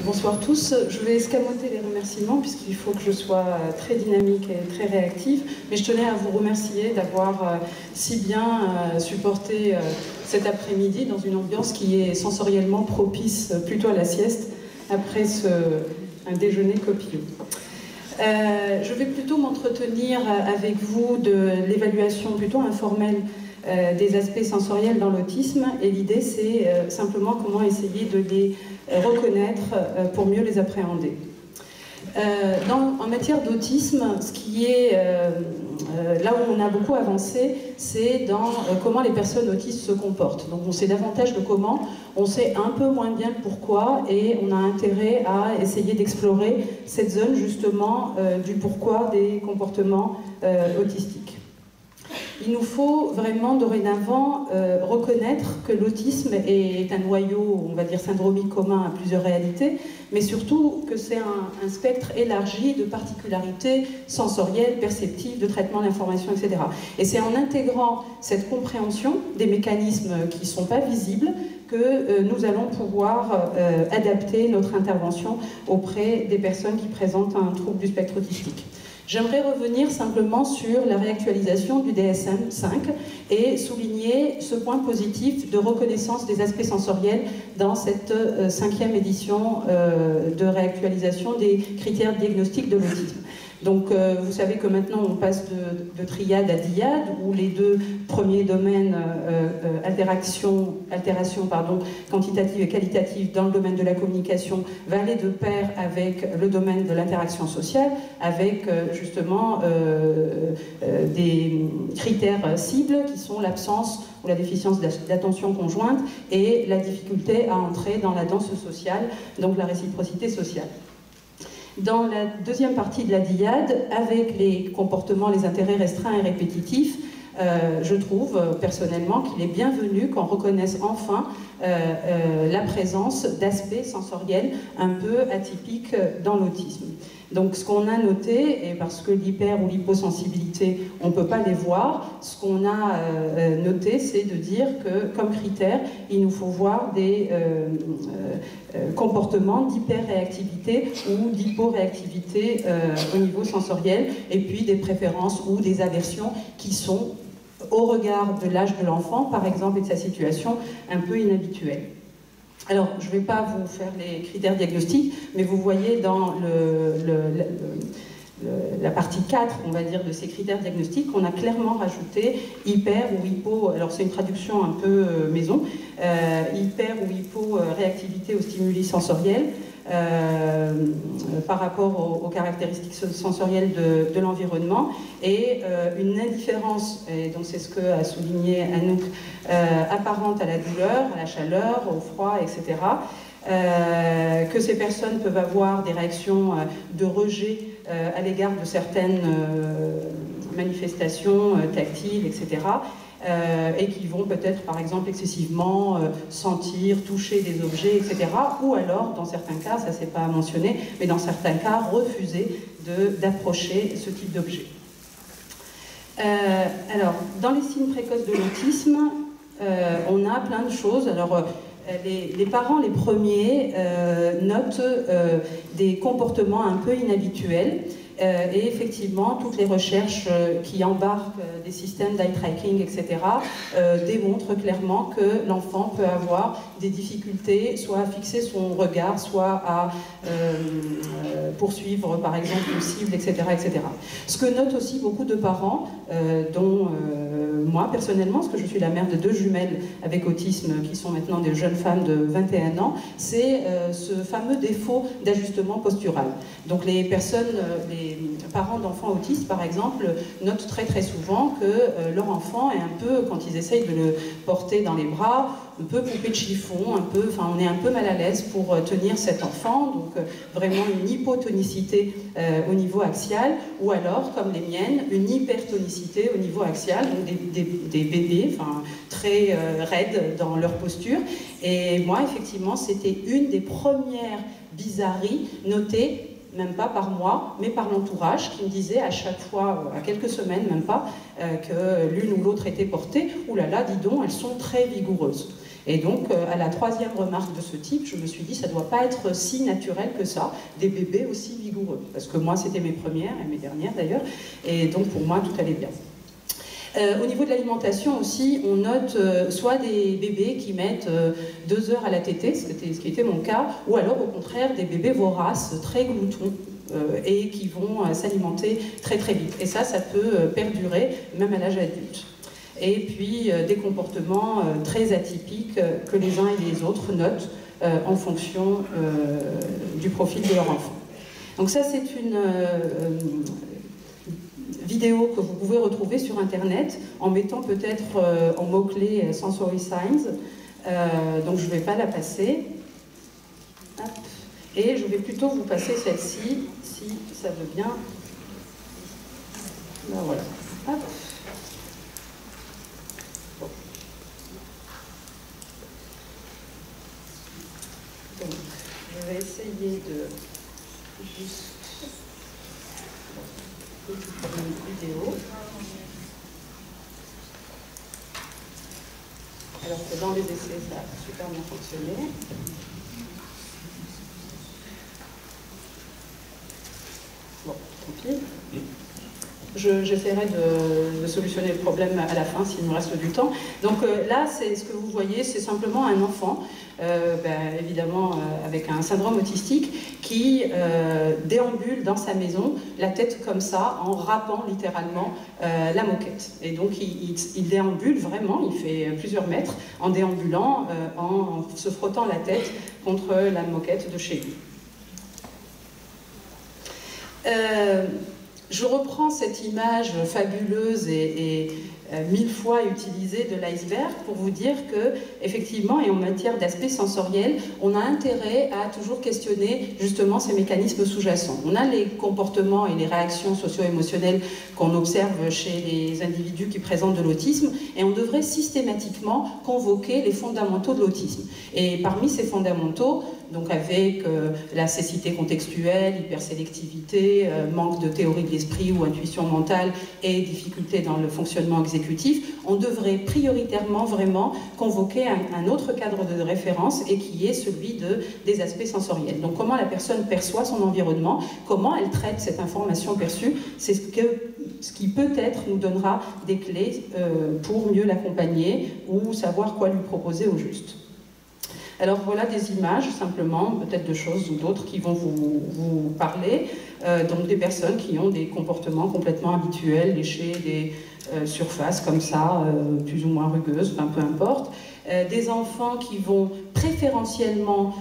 Bonsoir tous. Je vais escamoter les remerciements puisqu'il faut que je sois très dynamique et très réactive. Mais je tenais à vous remercier d'avoir si bien supporté cet après-midi dans une ambiance qui est sensoriellement propice plutôt à la sieste après un déjeuner copieux. Je vais plutôt m'entretenir avec vous de l'évaluation plutôt informelle des aspects sensoriels dans l'autisme, et l'idée c'est simplement comment essayer de les reconnaître pour mieux les appréhender. En matière d'autisme, ce qui est là où on a beaucoup avancé, c'est dans comment les personnes autistes se comportent. Donc on sait davantage le comment, on sait un peu moins bien le pourquoi, et on a intérêt à essayer d'explorer cette zone justement du pourquoi des comportements autistiques. Il nous faut vraiment dorénavant reconnaître que l'autisme est un noyau, on va dire, syndromique commun à plusieurs réalités, mais surtout que c'est un spectre élargi de particularités sensorielles, perceptives, de traitement d'information, etc. Et c'est en intégrant cette compréhension des mécanismes qui ne sont pas visibles que nous allons pouvoir adapter notre intervention auprès des personnes qui présentent un trouble du spectre autistique. J'aimerais revenir simplement sur la réactualisation du DSM-5 et souligner ce point positif de reconnaissance des aspects sensoriels dans cette 5e édition de réactualisation des critères diagnostiques de l'autisme. Donc vous savez que maintenant on passe de triade à dyade, où les deux premiers domaines, altération quantitative et qualitative dans le domaine de la communication, va aller de pair avec le domaine de l'interaction sociale, avec justement des critères cibles qui sont l'absence ou la déficience d'attention conjointe et la difficulté à entrer dans la danse sociale, donc la réciprocité sociale. Dans la deuxième partie de la dyade, avec les comportements, les intérêts restreints et répétitifs, je trouve personnellement qu'il est bienvenu qu'on reconnaisse enfin la présence d'aspects sensoriels un peu atypiques dans l'autisme. Donc ce qu'on a noté, et parce que l'hyper ou l'hyposensibilité, on ne peut pas les voir, ce qu'on a noté, c'est de dire que comme critère, il nous faut voir des comportements d'hyperréactivité ou d'hyporéactivité au niveau sensoriel, et puis des préférences ou des aversions qui sont, au regard de l'âge de l'enfant, par exemple, et de sa situation, un peu inhabituelles. Alors, je ne vais pas vous faire les critères diagnostiques, mais vous voyez dans la partie 4, on va dire, de ces critères diagnostiques, on a clairement rajouté hyper ou hypo, alors c'est une traduction un peu maison, hyper ou hypo-réactivité aux stimuli sensoriels, par rapport aux caractéristiques sensorielles de l'environnement, et une indifférence, et donc c'est ce que a souligné Anouk, apparente à la douleur, à la chaleur, au froid, etc. Que ces personnes peuvent avoir des réactions de rejet à l'égard de certaines manifestations tactiles, etc. Et qui vont peut-être, par exemple, excessivement sentir, toucher des objets, etc. Ou alors, dans certains cas, ça c'est pas mentionné, mais dans certains cas, refuser d'approcher ce type d'objet. Alors, dans les signes précoces de l'autisme, on a plein de choses. Alors, les parents, les premiers, notent des comportements un peu inhabituels. Et effectivement, toutes les recherches qui embarquent des systèmes d'eye tracking, etc., démontrent clairement que l'enfant peut avoir des difficultés, soit à fixer son regard, soit à poursuivre, par exemple, une cible, etc., etc. Ce que notent aussi beaucoup de parents, dont moi, personnellement, parce que je suis la mère de 2 jumelles avec autisme, qui sont maintenant des jeunes femmes de 21 ans, c'est ce fameux défaut d'ajustement postural. Donc les personnes, les parents d'enfants autistes, par exemple, notent très très souvent que leur enfant est un peu, quand ils essayent de le porter dans les bras, un peu poupée de chiffon, on est un peu mal à l'aise pour tenir cet enfant, donc vraiment une hypotonicité au niveau axial, ou alors, comme les miennes, une hypertonicité au niveau axial, donc des bébés très raides dans leur posture. Et moi, effectivement, c'était une des premières bizarreries notées, même pas par moi, mais par l'entourage, qui me disait à chaque fois, à quelques semaines, même pas, que l'une ou l'autre était portée. Ouh là là, dis donc, elles sont très vigoureuses. Et donc, à la troisième remarque de ce type, je me suis dit, ça ne doit pas être si naturel que ça, des bébés aussi vigoureux. Parce que moi, c'était mes premières, et mes dernières d'ailleurs, et donc pour moi, tout allait bien. Au niveau de l'alimentation aussi, on note soit des bébés qui mettent 2 heures à la tétée, ce qui était mon cas, ou alors au contraire des bébés voraces, très gloutons, et qui vont s'alimenter très très vite. Et ça peut perdurer même à l'âge adulte. Et puis des comportements très atypiques que les uns et les autres notent en fonction du profil de leur enfant. Donc ça, c'est une vidéo que vous pouvez retrouver sur Internet en mettant peut-être en mots-clés Sensory Signs. Donc je ne vais pas la passer. Hop. Et je vais plutôt vous passer celle-ci, si ça veut bien. Ben voilà. Hop. Bon. Donc, je vais essayer de juste faire une vidéo. Alors que dans les essais, ça a super bien fonctionné. Bon, tant pis. J'essaierai de solutionner le problème à la fin s'il nous reste du temps. Donc là, ce que vous voyez, c'est simplement un enfant, évidemment avec un syndrome autistique, qui déambule dans sa maison, la tête comme ça, en rappant littéralement la moquette. Et donc il déambule vraiment, il fait plusieurs mètres, en déambulant, en se frottant la tête contre la moquette de chez lui. Je reprends cette image fabuleuse et 1000 fois utilisée de l'iceberg pour vous dire que, effectivement, et en matière d'aspect sensoriel, on a intérêt à toujours questionner justement ces mécanismes sous-jacents. On a les comportements et les réactions socio-émotionnelles qu'on observe chez les individus qui présentent de l'autisme, et on devrait systématiquement convoquer les fondamentaux de l'autisme. Et parmi ces fondamentaux, donc avec la cécité contextuelle, hypersélectivité, manque de théorie de l'esprit ou intuition mentale et difficultés dans le fonctionnement exécutif, on devrait prioritairement vraiment convoquer un autre cadre de référence et qui est celui des aspects sensoriels. Donc comment la personne perçoit son environnement, comment elle traite cette information perçue, c'est ce qui peut-être nous donnera des clés pour mieux l'accompagner ou savoir quoi lui proposer au juste. Alors voilà des images, simplement, peut-être de choses ou d'autres qui vont vous parler. Donc des personnes qui ont des comportements complètement habituels, lécher des surfaces comme ça, plus ou moins rugueuses, enfin peu importe. Des enfants qui vont préférentiellement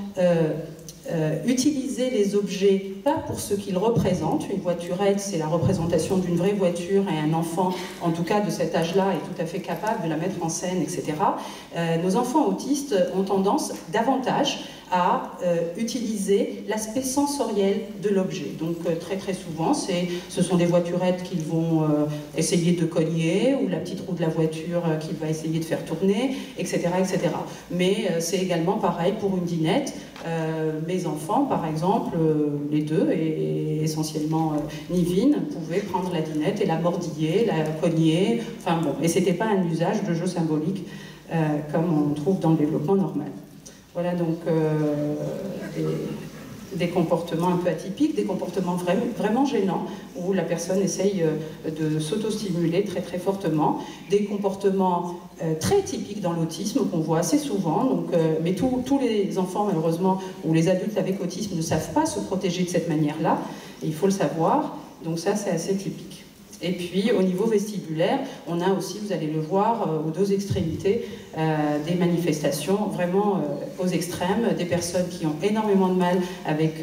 utiliser les objets pas pour ce qu'ils représentent. Une voiturette, c'est la représentation d'une vraie voiture, et un enfant, en tout cas de cet âge-là, est tout à fait capable de la mettre en scène, etc. Nos enfants autistes ont tendance davantage à utiliser l'aspect sensoriel de l'objet. Donc très très souvent, ce sont des voiturettes qu'ils vont essayer de cogner, ou la petite roue de la voiture qu'il va essayer de faire tourner, etc. etc. Mais c'est également pareil pour une dinette. Mes enfants, par exemple, les deux, et essentiellement Nivine, pouvaient prendre la dinette et la mordiller, la cogner, enfin bon, et c'était pas un usage de jeu symbolique comme on trouve dans le développement normal. Voilà donc des comportements un peu atypiques, des comportements vraiment gênants, où la personne essaye de s'auto-stimuler très très fortement, des comportements très typiques dans l'autisme qu'on voit assez souvent, donc, mais tous les enfants malheureusement, ou les adultes avec autisme ne savent pas se protéger de cette manière-là, il faut le savoir, donc ça c'est assez typique. Et puis au niveau vestibulaire, on a aussi, vous allez le voir, aux deux extrémités, des manifestations vraiment aux extrêmes, des personnes qui ont énormément de mal avec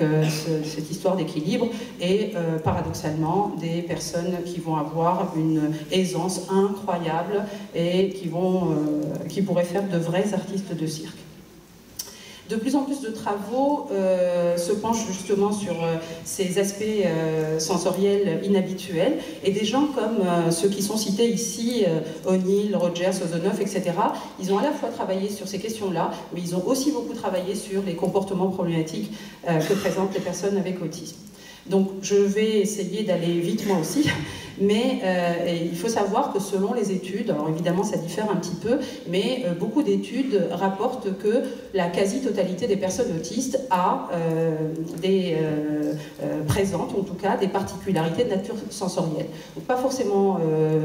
cette histoire d'équilibre, et paradoxalement des personnes qui vont avoir une aisance incroyable et qui pourraient faire de vrais artistes de cirque. De plus en plus de travaux se penchent justement sur ces aspects sensoriels inhabituels, et des gens comme ceux qui sont cités ici, O'Neill, Rogers, Ozonov, etc., ils ont à la fois travaillé sur ces questions-là, mais ils ont aussi beaucoup travaillé sur les comportements problématiques que présentent les personnes avec autisme. Donc je vais essayer d'aller vite moi aussi. Mais il faut savoir que selon les études, alors évidemment ça diffère un petit peu, mais beaucoup d'études rapportent que la quasi-totalité des personnes autistes présente en tout cas des particularités de nature sensorielle. Donc pas forcément,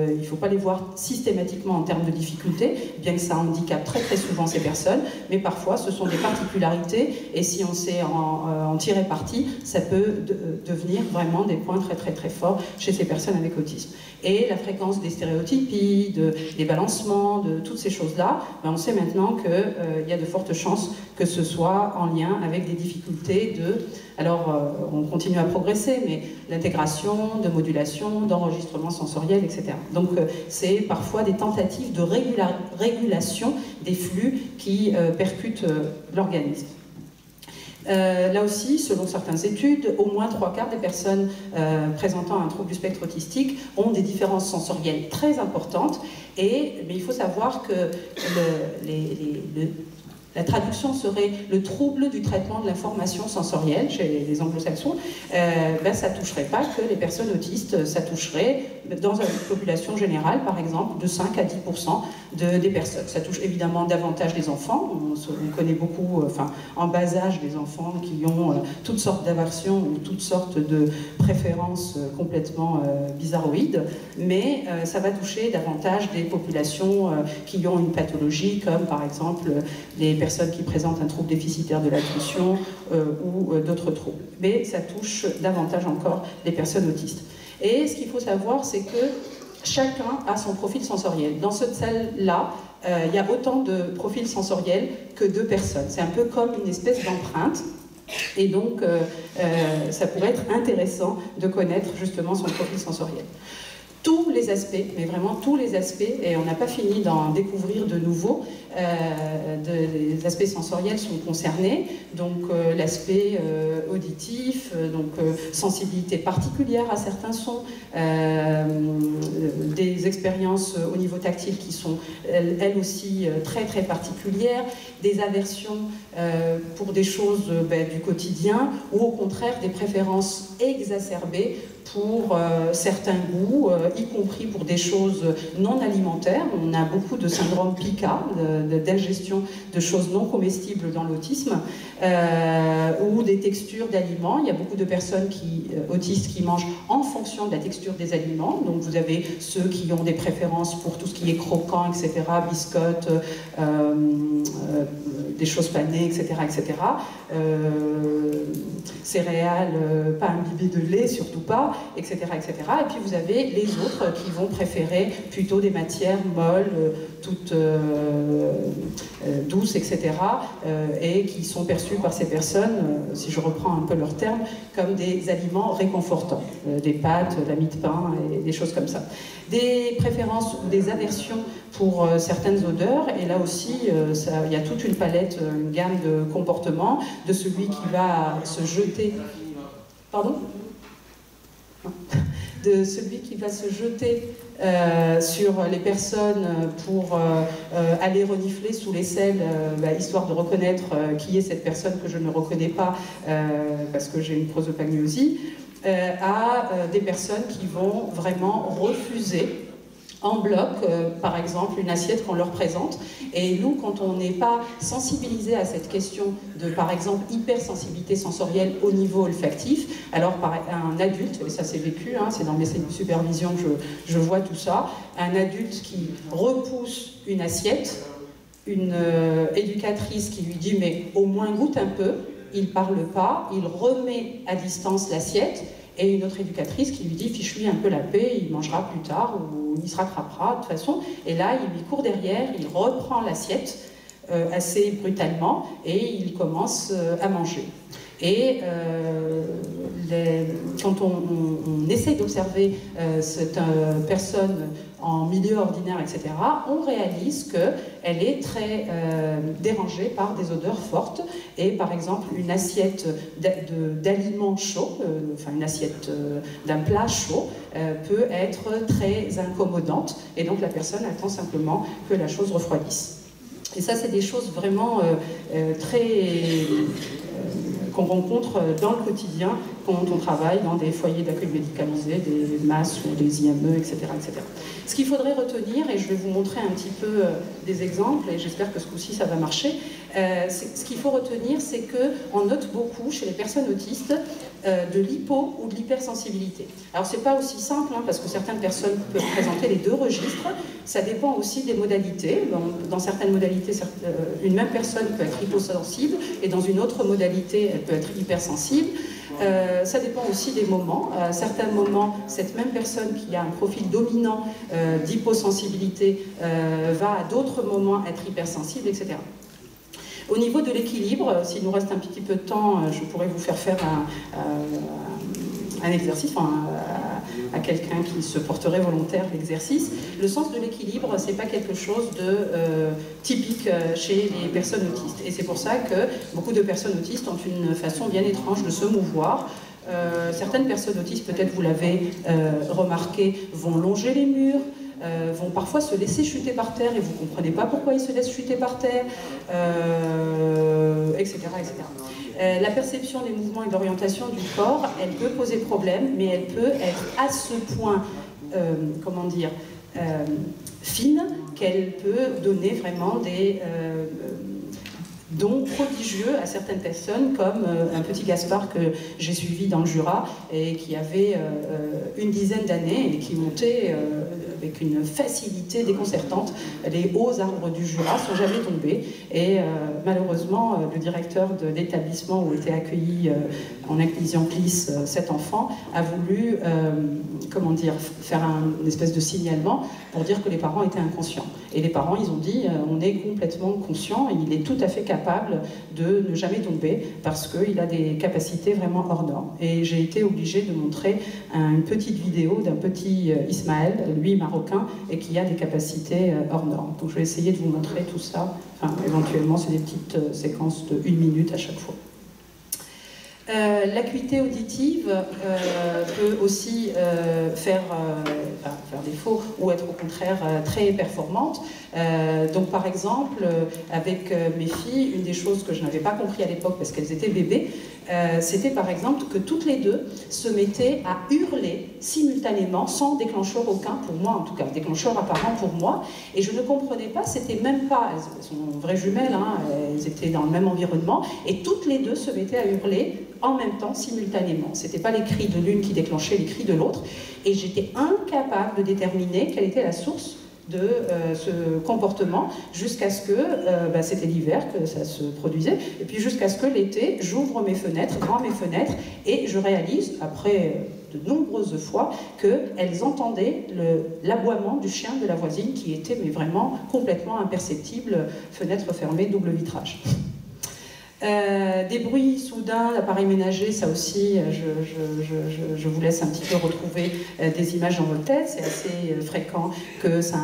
il ne faut pas les voir systématiquement en termes de difficultés, bien que ça handicape très très souvent ces personnes, mais parfois ce sont des particularités et si on sait en tirer parti, ça peut devenir vraiment des points très très très forts chez ces personnes avec autisme. Et la fréquence des stéréotypies, des balancements, de toutes ces choses-là, ben on sait maintenant qu'il y a de fortes chances que ce soit en lien avec des difficultés alors on continue à progresser, mais l'intégration, de modulation, d'enregistrement sensoriel, etc. Donc c'est parfois des tentatives de régulation des flux qui percutent l'organisme. Là aussi, selon certaines études, au moins 3/4 des personnes présentant un trouble du spectre autistique ont des différences sensorielles très importantes, mais il faut savoir que la traduction serait le trouble du traitement de l'information sensorielle chez les anglo-saxons. Ça ne toucherait pas que les personnes autistes, ça toucherait dans une population générale, par exemple, de 5 à 10% des personnes. Ça touche évidemment davantage les enfants. On connaît beaucoup, en bas âge, des enfants qui ont toutes sortes d'aversions ou toutes sortes de préférences complètement bizarroïdes, mais ça va toucher davantage des populations qui ont une pathologie, comme par exemple les personnes qui présentent un trouble déficitaire de l'attention ou d'autres troubles. Mais ça touche davantage encore les personnes autistes. Et ce qu'il faut savoir, c'est que chacun a son profil sensoriel. Dans cette salle-là, il y a autant de profils sensoriels que de personnes. C'est un peu comme une espèce d'empreinte. Et donc, ça pourrait être intéressant de connaître justement son profil sensoriel. Tous les aspects, mais vraiment tous les aspects, et on n'a pas fini d'en découvrir de nouveaux, les aspects sensoriels sont concernés, donc l'aspect auditif, sensibilité particulière à certains sons, des expériences au niveau tactile qui sont elles aussi très très particulières, des aversions pour des choses du quotidien, ou au contraire des préférences exacerbées pour certains goûts, y compris pour des choses non alimentaires. On a beaucoup de syndrome PICA, d'ingestion de choses non comestibles dans l'autisme, ou des textures d'aliments. Il y a beaucoup de personnes autistes qui mangent en fonction de la texture des aliments. Donc vous avez ceux qui ont des préférences pour tout ce qui est croquant, etc., biscottes, des choses panées, etc., etc. Céréales, pas imbibées de lait, surtout pas, etc., etc. Et puis vous avez les autres qui vont préférer plutôt des matières molles, toutes douces, etc., et qui sont perçues par ces personnes, si je reprends un peu leurs termes, comme des aliments réconfortants, des pâtes, la mie de pain et des choses comme ça. Des préférences ou des aversions pour certaines odeurs, et là aussi il y a toute une palette, une gamme de comportements, de celui qui va se jeter... Pardon ? De celui qui va se jeter sur les personnes pour aller renifler sous l'aisselle, histoire de reconnaître qui est cette personne que je ne reconnais pas parce que j'ai une prosopagnosie, à des personnes qui vont vraiment refuser en bloc, par exemple, une assiette qu'on leur présente. Et nous, quand on n'est pas sensibilisé à cette question de, par exemple, hypersensibilité sensorielle au niveau olfactif, alors un adulte, et ça c'est vécu, c'est dans mes supervisions que je vois tout ça, un adulte qui repousse une assiette, une éducatrice qui lui dit « mais au moins goûte un peu », il ne parle pas, il remet à distance l'assiette, et une autre éducatrice qui lui dit « fiche-lui un peu la paix, il mangera plus tard ou il se rattrapera de toute façon ». Et là, il lui court derrière, il reprend l'assiette assez brutalement et il commence à manger. Et quand on essaie d'observer cette personne en milieu ordinaire, etc., on réalise qu'elle est très dérangée par des odeurs fortes. Et par exemple, une assiette d'aliments chauds, enfin une assiette d'un plat chaud, peut être très incommodante. Et donc la personne attend simplement que la chose refroidisse. Et ça, c'est des choses vraiment très qu'on rencontre dans le quotidien quand on travaille dans des foyers d'accueil médicalisé, des MAS ou des IME, etc., etc. Ce qu'il faudrait retenir, et je vais vous montrer un petit peu des exemples, et j'espère que ce coup-ci ça va marcher, ce qu'il faut retenir, c'est qu'on note beaucoup chez les personnes autistes de l'hypo ou de l'hypersensibilité. Alors c'est pas aussi simple, hein, parce que certaines personnes peuvent présenter les deux registres, ça dépend aussi des modalités. Dans certaines modalités, une même personne peut être hyposensible, et dans une autre modalité, elle peut être hypersensible. Ça dépend aussi des moments. À certains moments, cette même personne qui a un profil dominant d'hyposensibilité va à d'autres moments être hypersensible, etc. Au niveau de l'équilibre, s'il nous reste un petit peu de temps, je pourrais vous faire un exercice, à quelqu'un qui se porterait volontaire l'exercice. Le sens de l'équilibre, c'est pas quelque chose de typique chez les personnes autistes. Et c'est pour ça que beaucoup de personnes autistes ont une façon bien étrange de se mouvoir. Certaines personnes autistes, peut-être vous l'avez remarqué, vont longer les murs, vont parfois se laisser chuter par terre et vous ne comprenez pas pourquoi ils se laissent chuter par terre, etc., etc. La perception des mouvements et de l'orientation du corps, elle peut poser problème, mais elle peut être à ce point, comment dire, fine, qu'elle peut donner vraiment des dons prodigieux à certaines personnes, comme un petit Gaspard que j'ai suivi dans le Jura et qui avait une dizaine d'années et qui montait avec une facilité déconcertante les hauts arbres du Jura sans jamais tomber. Et malheureusement, le directeur de l'établissement où était accueilli en inclusion CLIS cet enfant a voulu, comment dire, faire une espèce de signalement pour dire que les parents étaient inconscients. Et les parents, ils ont dit, on est complètement conscient, et il est tout à fait capable de ne jamais tomber parce qu'il a des capacités vraiment hors normes. Et j'ai été obligée de montrer une petite vidéo d'un petit Ismaël, lui marocain, et qui a des capacités hors normes. Donc je vais essayer de vous montrer tout ça. Enfin, éventuellement, c'est des petites séquences de 1 minute à chaque fois. L'acuité auditive peut aussi faire défaut ou être au contraire très performante. Donc par exemple, avec mes filles, une des choses que je n'avais pas compris à l'époque parce qu'elles étaient bébés, c'était par exemple que toutes les deux se mettaient à hurler simultanément sans déclencheur aucun, pour moi en tout cas, déclencheur apparent pour moi, et je ne comprenais pas, c'était même pas, elles sont vraies jumelles, hein, elles étaient dans le même environnement, et toutes les deux se mettaient à hurler en même temps, simultanément. C'était pas les cris de l'une qui déclenchaient les cris de l'autre, et j'étais incapable de déterminer quelle était la source de ce comportement jusqu'à ce que, c'était l'hiver que ça se produisait, et puis jusqu'à ce que l'été, j'ouvre mes fenêtres, grand mes fenêtres, et je réalise, après de nombreuses fois, qu'elles entendaient l'aboiement du chien de la voisine qui était mais vraiment complètement imperceptible, fenêtre fermée, double vitrage. Des bruits soudains d'appareils ménagers, ça aussi, je vous laisse un petit peu retrouver des images dans votre tête, c'est assez fréquent que ça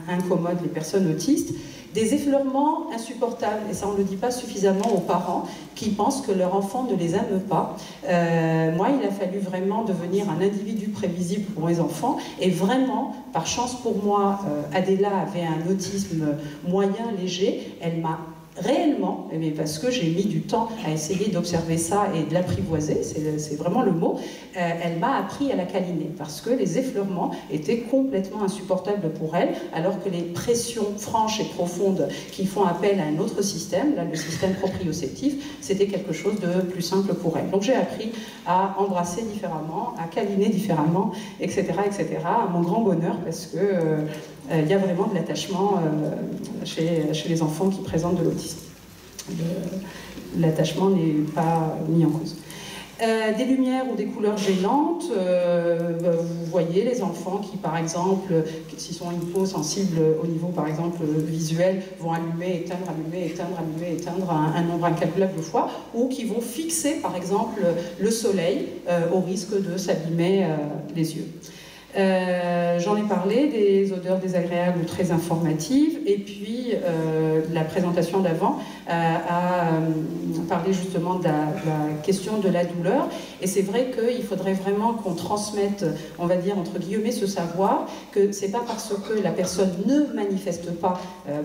incommode les personnes autistes. Des effleurements insupportables, et ça on ne le dit pas suffisamment aux parents qui pensent que leur enfant ne les aime pas. Moi, il a fallu vraiment devenir un individu prévisible pour mes enfants, et vraiment, par chance pour moi, Adela avait un autisme moyen, léger, elle m'a réellement, mais parce que j'ai mis du temps à essayer d'observer ça et de l'apprivoiser, c'est vraiment le mot, elle m'a appris à la câliner parce que les effleurements étaient complètement insupportables pour elle, alors que les pressions franches et profondes qui font appel à un autre système, là le système proprioceptif, c'était quelque chose de plus simple pour elle. Donc j'ai appris à embrasser différemment, à câliner différemment, etc., etc., à mon grand bonheur, parce que il y a vraiment de l'attachement chez les enfants qui présentent de l'autisme. L'attachement n'est pas mis en cause. Des lumières ou des couleurs gênantes, vous voyez les enfants qui, par exemple, s'ils sont hyposensibles au niveau, par exemple, visuel, vont allumer, éteindre, allumer, éteindre, allumer, éteindre un nombre incalculable de fois, ou qui vont fixer, par exemple, le soleil au risque de s'abîmer les yeux. J'en ai parlé, des odeurs désagréables ou très informatives, et puis la présentation d'avant à parler justement de la question de la douleur. Et c'est vrai qu'il faudrait vraiment qu'on transmette, on va dire entre guillemets, ce savoir, que c'est pas parce que la personne ne manifeste pas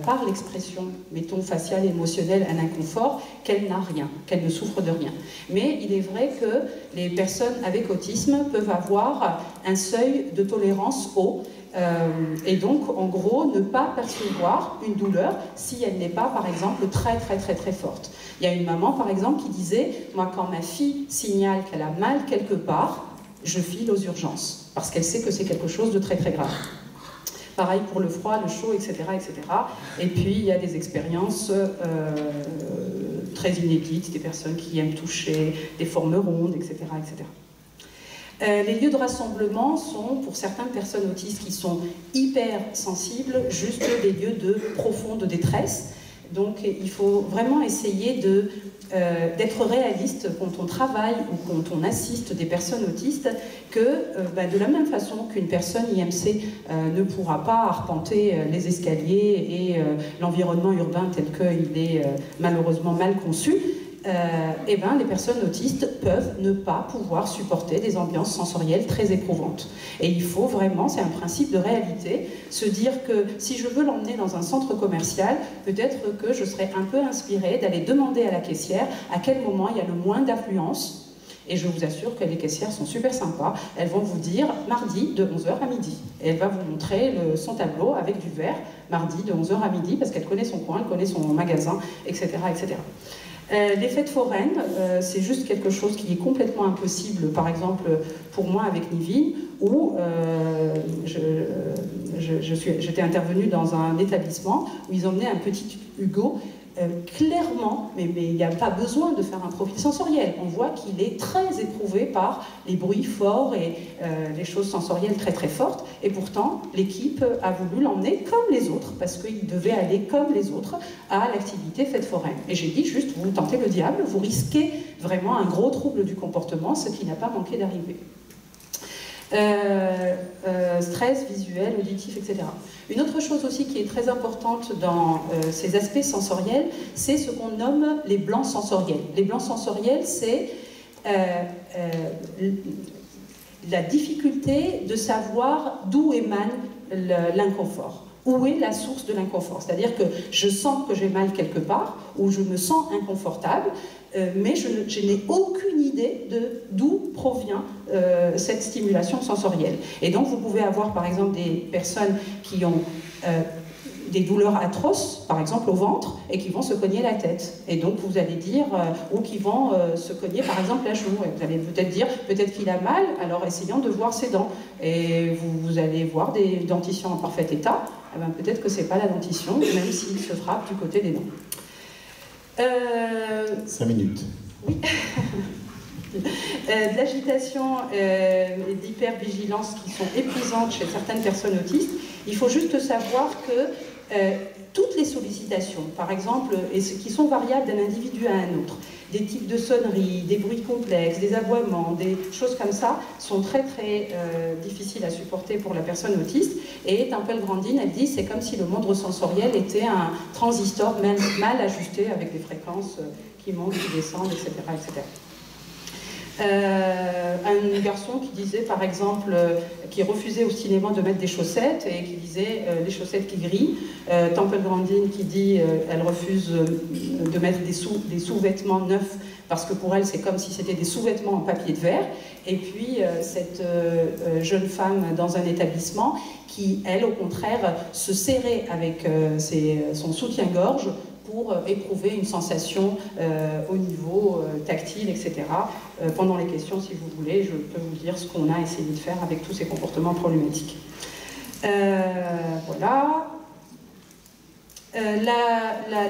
par l'expression, mettons faciale, émotionnelle, un inconfort, qu'elle n'a rien, qu'elle ne souffre de rien. Mais il est vrai que les personnes avec autisme peuvent avoir un seuil de tolérance haut, et donc en gros ne pas percevoir une douleur si elle n'est pas par exemple très forte. Il y a une maman par exemple qui disait « moi quand ma fille signale qu'elle a mal quelque part, je file aux urgences parce qu'elle sait que c'est quelque chose de très grave ». Pareil pour le froid, le chaud, etc., etc. Et puis il y a des expériences très inédites, des personnes qui aiment toucher, des formes rondes, etc., etc. Les lieux de rassemblement sont, pour certaines personnes autistes qui sont hyper sensibles, juste des lieux de profonde détresse. Donc il faut vraiment essayer d'être réaliste quand on travaille ou quand on assiste des personnes autistes, que de la même façon qu'une personne IMC ne pourra pas arpenter les escaliers et l'environnement urbain tel qu'il est malheureusement mal conçu, les personnes autistes peuvent ne pas pouvoir supporter des ambiances sensorielles très éprouvantes. Et il faut vraiment, c'est un principe de réalité, se dire que si je veux l'emmener dans un centre commercial, peut-être que je serais un peu inspirée d'aller demander à la caissière à quel moment il y a le moins d'affluence. Et je vous assure que les caissières sont super sympas. Elles vont vous dire mardi de 11h à midi. Et elle va vous montrer son tableau avec du vert, mardi de 11h à midi, parce qu'elle connaît son coin, elle connaît son magasin, etc., etc. Les fêtes foraines, c'est juste quelque chose qui est complètement impossible, par exemple pour moi avec Nivine, où j'étais intervenue dans un établissement où ils emmenaient un petit Hugo. Clairement, mais il n'y a pas besoin de faire un profil sensoriel. On voit qu'il est très éprouvé par les bruits forts et les choses sensorielles très fortes. Et pourtant, l'équipe a voulu l'emmener comme les autres, parce qu'il devait aller comme les autres à l'activité fête foraine. Et j'ai dit juste, vous tentez le diable, vous risquez vraiment un gros trouble du comportement, ce qui n'a pas manqué d'arriver. Stress visuel, auditif, etc. Une autre chose aussi qui est très importante dans ces aspects sensoriels, c'est ce qu'on nomme les blancs sensoriels. Les blancs sensoriels, c'est la difficulté de savoir d'où émane l'inconfort. Où est la source de l'inconfort? C'est-à-dire que je sens que j'ai mal quelque part, ou je me sens inconfortable, mais je n'ai aucune idée d'où provient cette stimulation sensorielle. Et donc vous pouvez avoir par exemple des personnes qui ont des douleurs atroces, par exemple au ventre, et qui vont se cogner la tête. Et donc vous allez dire, ou qui vont se cogner par exemple la joue. Et vous allez peut-être dire, peut-être qu'il a mal, alors essayons de voir ses dents. Et vous allez voir des dentitions en parfait état, eh ben, peut-être que c'est pas la dentition, même s'il se frappe du côté des dents. 5 minutes. Oui. De l'agitation et d'hypervigilance qui sont épuisantes chez certaines personnes autistes, il faut juste savoir que toutes les sollicitations, par exemple, et qui sont variables d'un individu à un autre, des types de sonneries, des bruits complexes, des aboiements, des choses comme ça, sont très difficiles à supporter pour la personne autiste. Et Temple-Grandin, elle dit, c'est comme si le monde sensoriel était un transistor mal ajusté avec des fréquences qui montent, qui descendent, etc., etc. Un garçon qui disait par exemple qui refusait obstinément de mettre des chaussettes et qui disait les chaussettes qui grillent. Temple-Grandin qui dit elle refuse de mettre des sous-vêtements neufs parce que pour elle c'est comme si c'était des sous-vêtements en papier de verre. Et puis cette jeune femme dans un établissement qui elle au contraire se serrait avec son soutien-gorge pour éprouver une sensation au niveau tactile, etc. Pendant les questions, si vous voulez, je peux vous dire ce qu'on a essayé de faire avec tous ces comportements problématiques. Voilà.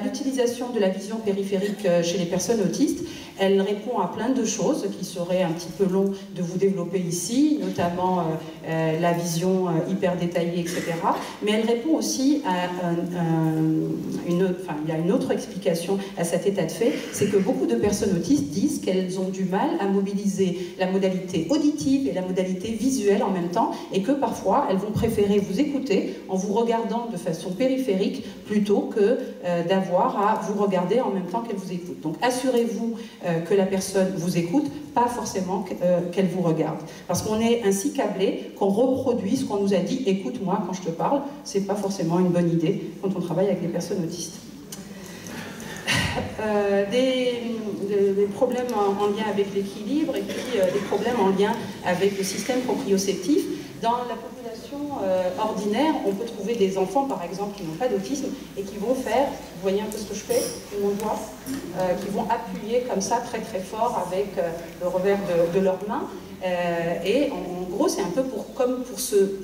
L'utilisation de la vision périphérique chez les personnes autistes, Elle répond à plein de choses qui seraient un petit peu long de vous développer ici, notamment la vision hyper détaillée, etc. Mais elle répond aussi à il y a une autre explication à cet état de fait, c'est que beaucoup de personnes autistes disent qu'elles ont du mal à mobiliser la modalité auditive et la modalité visuelle en même temps, et que parfois elles vont préférer vous écouter en vous regardant de façon périphérique plutôt que d'avoir à vous regarder en même temps qu'elle vous écoute. Donc assurez-vous que la personne vous écoute, pas forcément qu'elle vous regarde. Parce qu'on est ainsi câblé qu'on reproduit ce qu'on nous a dit, écoute-moi quand je te parle, c'est pas forcément une bonne idée quand on travaille avec des personnes autistes. Des problèmes en lien avec l'équilibre et puis des problèmes en lien avec le système proprioceptif. Dans la population ordinaire, on peut trouver des enfants, par exemple, qui n'ont pas d'autisme et qui vont faire, vous voyez un peu ce que je fais, mon doigt, qui vont appuyer comme ça très très fort avec le revers de leurs mains. Et en gros, c'est un peu comme pour se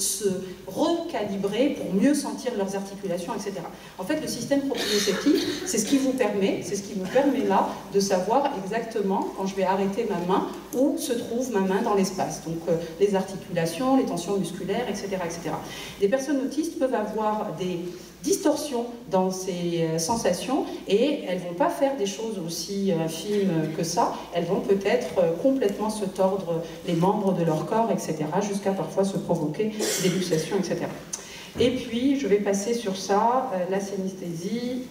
recalibrer, pour mieux sentir leurs articulations, etc. En fait, le système proprioceptif, c'est ce qui vous permet, c'est ce qui me permet là de savoir exactement, quand je vais arrêter ma main, où se trouve ma main dans l'espace. Donc les articulations, les tensions musculaires, etc., etc. Des personnes autistes peuvent avoir des distorsions dans ces sensations et elles ne vont pas faire des choses aussi fines que ça, elles vont peut-être complètement se tordre les membres de leur corps, etc., jusqu'à parfois se provoquer des luxations, etc. Et puis, je vais passer sur ça, la synesthésie,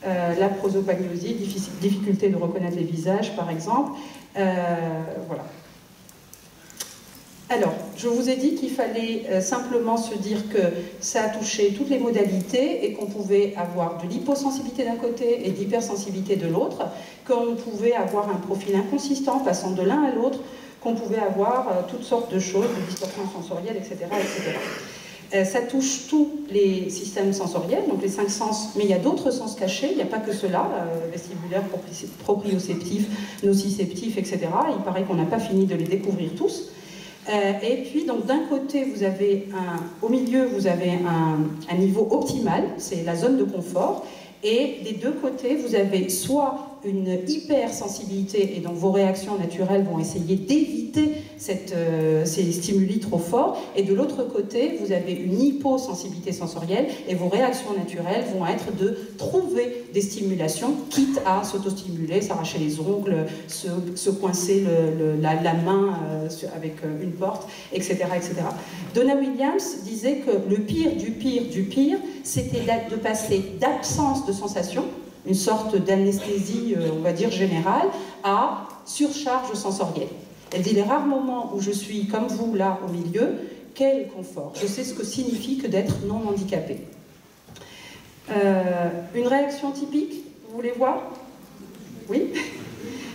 la prosopagnosie, difficulté de reconnaître les visages, par exemple. Voilà. Alors, je vous ai dit qu'il fallait simplement se dire que ça a touché toutes les modalités et qu'on pouvait avoir de l'hyposensibilité d'un côté et de l'hypersensibilité de l'autre, qu'on pouvait avoir un profil inconsistant passant de l'un à l'autre, qu'on pouvait avoir toutes sortes de choses, de distorsions sensorielles, etc., etc. Ça touche tous les systèmes sensoriels, donc les 5 sens, mais il y a d'autres sens cachés, il n'y a pas que cela, vestibulaire, proprioceptif, nociceptif, etc. Il paraît qu'on n'a pas fini de les découvrir tous. Et puis, donc, d'un côté, vous avez au milieu, vous avez un niveau optimal, c'est la zone de confort, et des deux côtés, vous avez soit une hypersensibilité, et donc vos réactions naturelles vont essayer d'éviter ces stimuli trop forts, et de l'autre côté, vous avez une hyposensibilité sensorielle, et vos réactions naturelles vont être de trouver des stimulations, quitte à s'autostimuler, s'arracher les ongles, se coincer la main avec une porte, etc., etc. Donna Williams disait que le pire du pire du pire, c'était de passer d'absence de sensation, une sorte d'anesthésie, on va dire, générale, à surcharge sensorielle. Elle dit, les rares moments où je suis comme vous, là, au milieu, quel confort. Je sais ce que signifie que d'être non handicapé. Une réaction typique, vous voulez voir? Oui.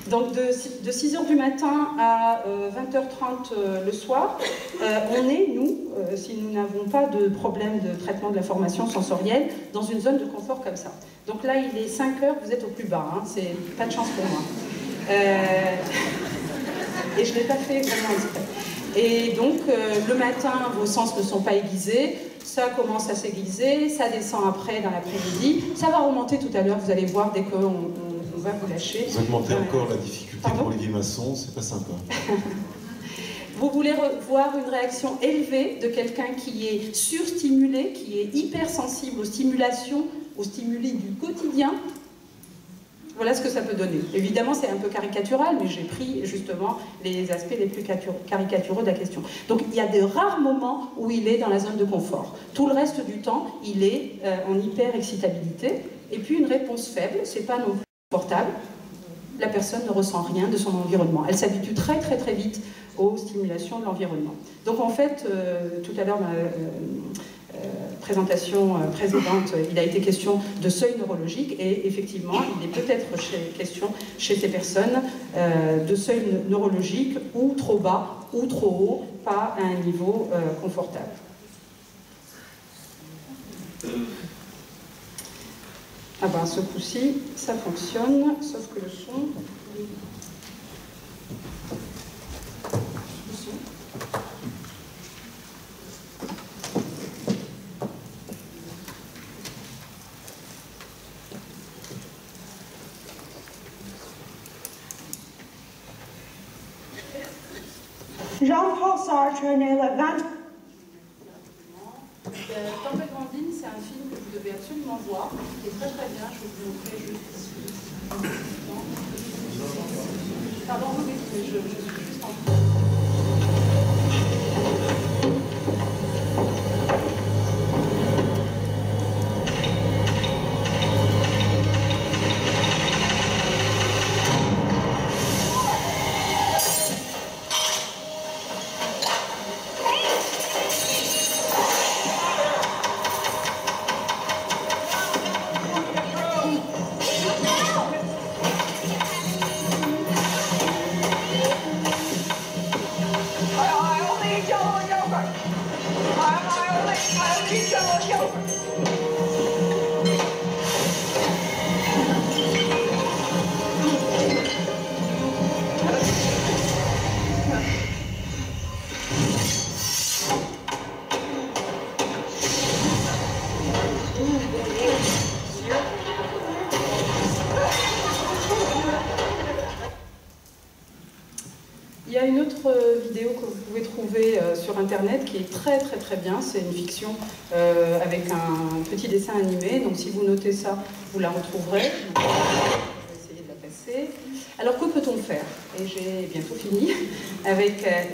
Donc de 6h du matin à 20h30 le soir, on est, nous, si nous n'avons pas de problème de traitement de l'information sensorielle, dans une zone de confort comme ça. Donc là, il est 5h, vous êtes au plus bas, hein, c'est pas de chance pour moi. Et je ne l'ai pas fait vraiment exprès. Et donc, le matin, vos sens ne sont pas aiguisés, ça commence à s'aiguiser, ça descend après dans l'après-midi, ça va remonter tout à l'heure, vous allez voir dès qu'on va vous lâcher. Vous augmentez encore la difficulté pour Olivier Masson, c'est pas sympa. Vous voulez voir une réaction élevée de quelqu'un qui est surstimulé, qui est hypersensible aux stimulations, aux stimuli du quotidien. Voilà ce que ça peut donner. Évidemment, c'est un peu caricatural, mais j'ai pris justement les aspects les plus caricatureux de la question. Donc, il y a de rares moments où il est dans la zone de confort. Tout le reste du temps, il est en hyper-excitabilité. Et puis, une réponse faible, c'est pas non plus confortable. La personne ne ressent rien de son environnement. Elle s'habitue très, très, très vite aux stimulations de l'environnement. Donc, en fait, tout à l'heure, présentation précédente, il a été question de seuil neurologique et effectivement, il est peut-être question chez ces personnes de seuil neurologique ou trop bas ou trop haut, pas à un niveau confortable. Ah ben, ce coup-ci, ça fonctionne, sauf que le son... Jean-Paul Sartre naît le 20... Temple Grandin, c'est un film que vous devez absolument voir, qui est très très bien. Je vais vous montrer juste ici. Pardon, oui, mais je suis juste en train. Il y a une autre vidéo que vous pouvez trouver sur internet qui est très très très bien, c'est une fiction avec un petit dessin animé, donc si vous notez ça, vous la retrouverez. Donc, je vais essayer de la passer. Alors que peut-on faire? Et j'ai bientôt fini.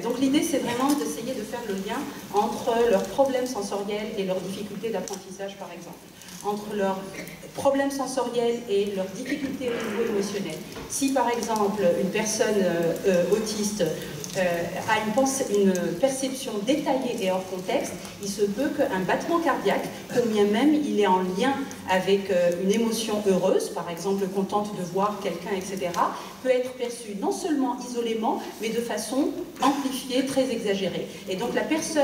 Donc l'idée c'est vraiment d'essayer de faire le lien entre leurs problèmes sensoriels et leurs difficultés d'apprentissage par exemple. Entre leurs problèmes sensoriels et leurs difficultés au niveau émotionnel. Si par exemple une personne autiste a une perception détaillée et hors contexte, il se peut qu'un battement cardiaque, combien même il est en lien avec une émotion heureuse, par exemple contente de voir quelqu'un, etc., peut être perçu non seulement isolément, mais de façon amplifiée, très exagérée. Et donc la personne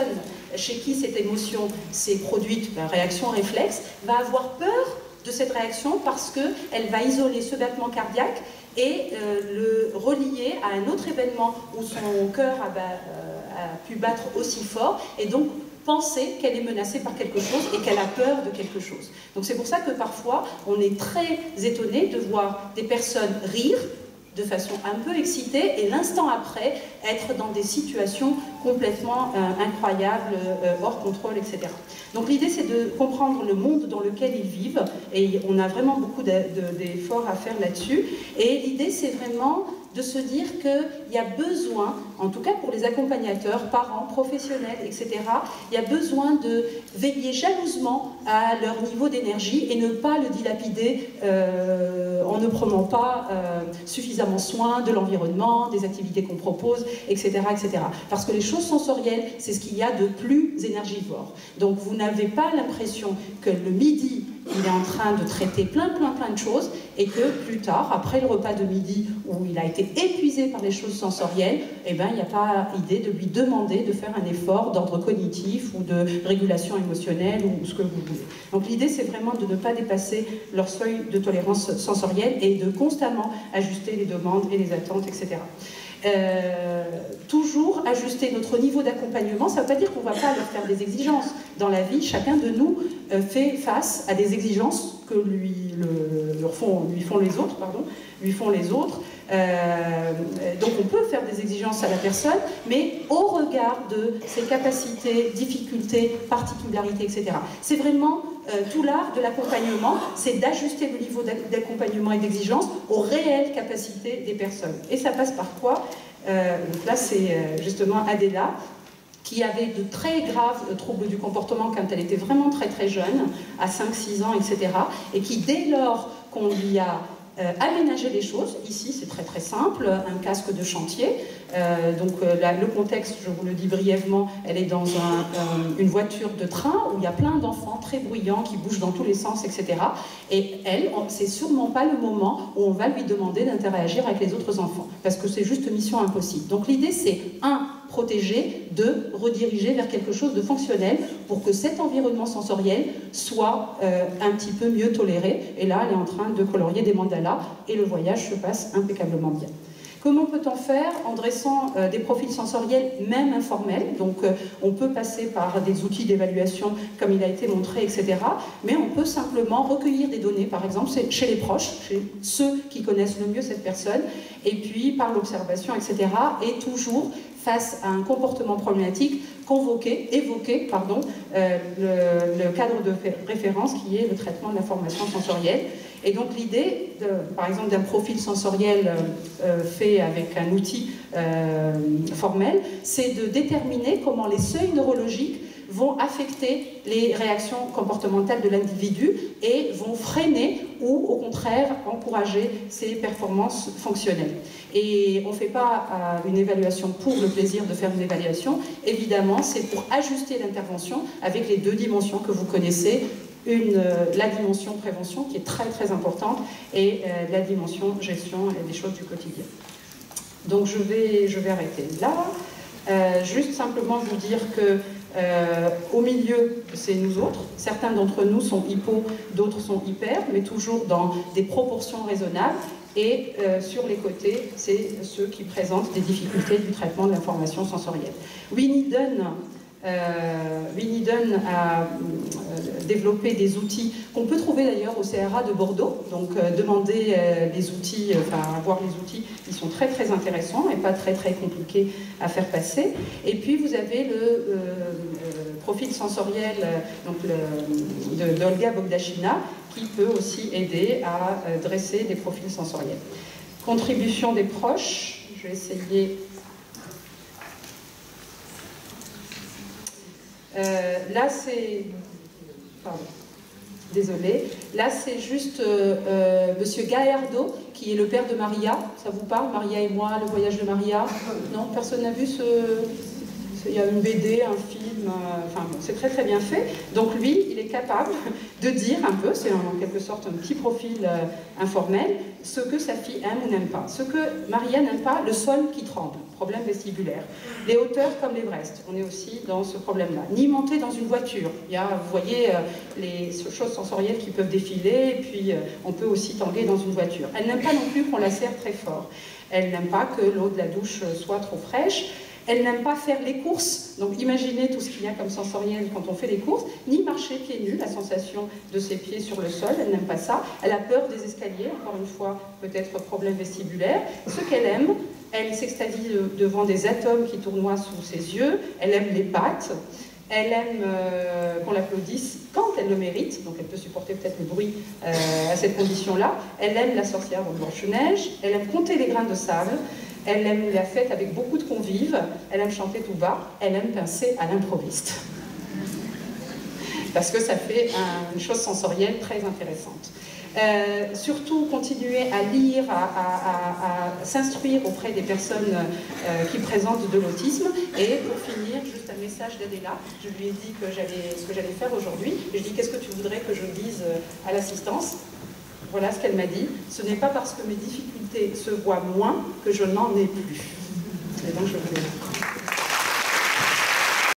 chez qui cette émotion s'est produite par réaction réflexe va avoir peur de cette réaction parce qu'elle va isoler ce battement cardiaque et le relier à un autre événement où son cœur a pu battre aussi fort et donc penser qu'elle est menacée par quelque chose et qu'elle a peur de quelque chose. Donc c'est pour ça que parfois on est très étonné de voir des personnes rire de façon un peu excitée et l'instant après être dans des situations complètement incroyables, hors contrôle, etc. Donc l'idée c'est de comprendre le monde dans lequel ils vivent et on a vraiment beaucoup d'efforts à faire là-dessus et l'idée c'est vraiment de se dire qu'il y a besoin, en tout cas pour les accompagnateurs, parents, professionnels, etc., il y a besoin de veiller jalousement à leur niveau d'énergie et ne pas le dilapider en ne prenant pas suffisamment soin de l'environnement, des activités qu'on propose, etc., etc. Parce que les choses sensorielles, c'est ce qu'il y a de plus énergivore. Donc vous n'avez pas l'impression que le midi, il est en train de traiter plein de choses et que plus tard, après le repas de midi où il a été épuisé par les choses sensorielles, eh ben, il n'y a pas idée de lui demander de faire un effort d'ordre cognitif ou de régulation émotionnelle ou ce que vous voulez. Donc l'idée c'est vraiment de ne pas dépasser leur seuil de tolérance sensorielle et de constamment ajuster les demandes et les attentes, etc. Toujours ajuster notre niveau d'accompagnement, ça ne veut pas dire qu'on ne va pas leur faire des exigences. Dans la vie, chacun de nous fait face à des exigences que lui font les autres. Donc on peut faire des exigences à la personne, mais au regard de ses capacités, difficultés, particularités, etc. C'est vraiment tout l'art de l'accompagnement, c'est d'ajuster le niveau d'accompagnement et d'exigence aux réelles capacités des personnes. Et ça passe par quoi? Donc là c'est justement Adela, qui avait de très graves troubles du comportement quand elle était vraiment très jeune, à 5-6 ans, etc. Et qui, dès lors qu'on lui a aménagé les choses, ici c'est très simple, un casque de chantier, le contexte, je vous le dis brièvement, elle est dans une voiture de train où il y a plein d'enfants très bruyants qui bougent dans tous les sens, etc. Et elle, c'est sûrement pas le moment où on va lui demander d'interagir avec les autres enfants, parce que c'est juste mission impossible. Donc l'idée c'est, protéger, 2, rediriger vers quelque chose de fonctionnel pour que cet environnement sensoriel soit un petit peu mieux toléré. Et là, elle est en train de colorier des mandalas et le voyage se passe impeccablement bien. Comment peut-on faire en dressant des profils sensoriels, même informels? Donc on peut passer par des outils d'évaluation comme il a été montré, etc. Mais on peut simplement recueillir des données, par exemple chez les proches, chez ceux qui connaissent le mieux cette personne, et puis par l'observation, etc. Et toujours face à un comportement problématique, évoquer le cadre de référence qui est le traitement de l'information sensorielle. Et donc l'idée, par exemple, d'un profil sensoriel fait avec un outil formel, c'est de déterminer comment les seuils neurologiques vont affecter les réactions comportementales de l'individu et vont freiner ou au contraire encourager ses performances fonctionnelles. Et on ne fait pas une évaluation pour le plaisir de faire une évaluation, évidemment c'est pour ajuster l'intervention avec les deux dimensions que vous connaissez, la dimension prévention qui est très très importante et la dimension gestion des choses du quotidien. Donc je vais arrêter là. Juste simplement vous dire que au milieu, c'est nous autres. Certains d'entre nous sont hypo, d'autres sont hyper, mais toujours dans des proportions raisonnables. Et sur les côtés, c'est ceux qui présentent des difficultés du traitement de l'information sensorielle. Winnie Dunn a développé des outils qu'on peut trouver d'ailleurs au CRA de Bordeaux. Donc demandez les outils, avoir les outils, ils sont très très intéressants et pas très très compliqués à faire passer. Et puis vous avez le profil sensoriel d'Olga Bogdachina qui peut aussi aider à dresser des profils sensoriels. Contribution des proches, je vais essayer. Là c'est... Pardon. Désolée. Là c'est juste Monsieur Gallardo qui est le père de Maria. Ça vous parle, Maria et moi, le voyage de Maria? Non, personne n'a vu ce... Il y a une BD, un film, enfin bon, c'est très très bien fait. Donc lui, il est capable de dire un peu, c'est en quelque sorte un petit profil informel, ce que sa fille aime ou n'aime pas. Ce que Maria n'aime pas, le sol qui tremble, problème vestibulaire. Les hauteurs comme l'Everest, on est aussi dans ce problème-là. Ni monter dans une voiture. Il y a, vous voyez, les choses sensorielles qui peuvent défiler, et puis on peut aussi tanguer dans une voiture. Elle n'aime pas non plus qu'on la serre très fort. Elle n'aime pas que l'eau de la douche soit trop fraîche. Elle n'aime pas faire les courses, donc imaginez tout ce qu'il y a comme sensoriel quand on fait les courses, ni marcher pieds nus, la sensation de ses pieds sur le sol, elle n'aime pas ça. Elle a peur des escaliers, encore une fois, peut-être problème vestibulaire. Ce qu'elle aime, elle s'extasie devant des atomes qui tournoient sous ses yeux, elle aime les pattes, elle aime qu'on l'applaudisse quand elle le mérite, donc elle peut supporter peut-être le bruit à cette condition-là. Elle aime la sorcière de Blanche-Neige, elle aime compter les grains de sable, elle aime la fête avec beaucoup de convives, elle aime chanter tout bas, elle aime pincer à l'improviste. Parce que ça fait une chose sensorielle très intéressante. Surtout continuer à lire, à s'instruire auprès des personnes qui présentent de l'autisme. Et pour finir, juste un message d'Adela. Je lui ai dit ce que j'allais faire aujourd'hui. Je lui ai dit, qu'est-ce que tu voudrais que je dise à l'assistance? Voilà ce qu'elle m'a dit. Ce n'est pas parce que mes difficultés se voient moins que je n'en ai plus. Et donc je vous